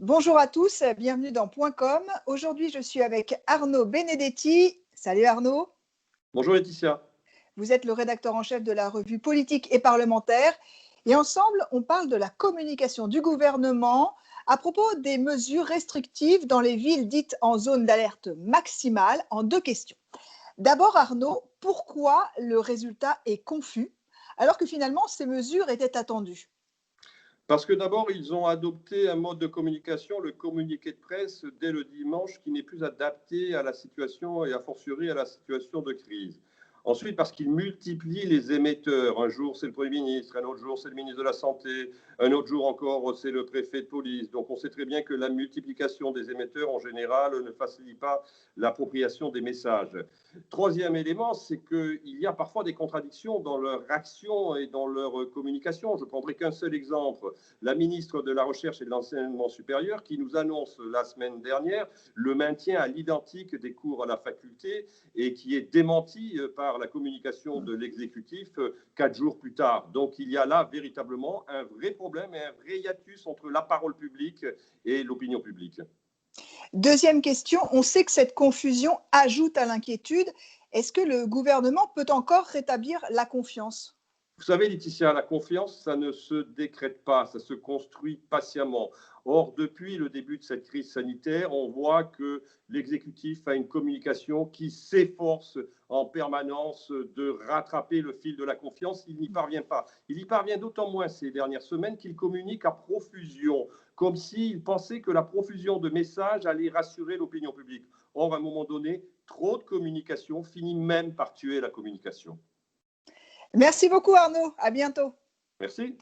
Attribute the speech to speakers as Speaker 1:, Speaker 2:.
Speaker 1: Bonjour à tous, bienvenue dans Point Com. Aujourd'hui, je suis avec Arnaud Benedetti. Salut Arnaud.
Speaker 2: Bonjour Laetitia.
Speaker 1: Vous êtes le rédacteur en chef de la revue Politique et Parlementaire. Et ensemble, on parle de la communication du gouvernement à propos des mesures restrictives dans les villes dites en zone d'alerte maximale en deux questions. D'abord, Arnaud, pourquoi le résultat est confus alors que finalement ces mesures étaient attendues?
Speaker 2: Parce que d'abord, ils ont adopté un mode de communication, le communiqué de presse, dès le dimanche, qui n'est plus adapté à la situation et a fortiori à la situation de crise. Ensuite, parce qu'ils multiplient les émetteurs. Un jour, c'est le Premier ministre, un autre jour, c'est le ministre de la Santé, un autre jour encore, c'est le préfet de police. Donc, on sait très bien que la multiplication des émetteurs, en général, ne facilite pas l'appropriation des messages. Troisième élément, c'est qu'il y a parfois des contradictions dans leur action et dans leur communication. Je ne prendrai qu'un seul exemple. La ministre de la Recherche et de l'Enseignement supérieur qui nous annonce la semaine dernière le maintien à l'identique des cours à la faculté et qui est démenti par la communication de l'exécutif 4 jours plus tard. Donc il y a là véritablement un vrai problème et un vrai hiatus entre la parole publique et l'opinion publique.
Speaker 1: Deuxième question, on sait que cette confusion ajoute à l'inquiétude. Est-ce que le gouvernement peut encore rétablir la confiance?
Speaker 2: Vous savez, Laetitia, la confiance, ça ne se décrète pas, ça se construit patiemment. Or, depuis le début de cette crise sanitaire, on voit que l'exécutif a une communication qui s'efforce en permanence de rattraper le fil de la confiance. Il n'y parvient pas. Il y parvient d'autant moins ces dernières semaines qu'il communique à profusion, comme s'il pensait que la profusion de messages allait rassurer l'opinion publique. Or, à un moment donné, trop de communication finit même par tuer la communication.
Speaker 1: Merci beaucoup Arnaud, à bientôt.
Speaker 2: Merci.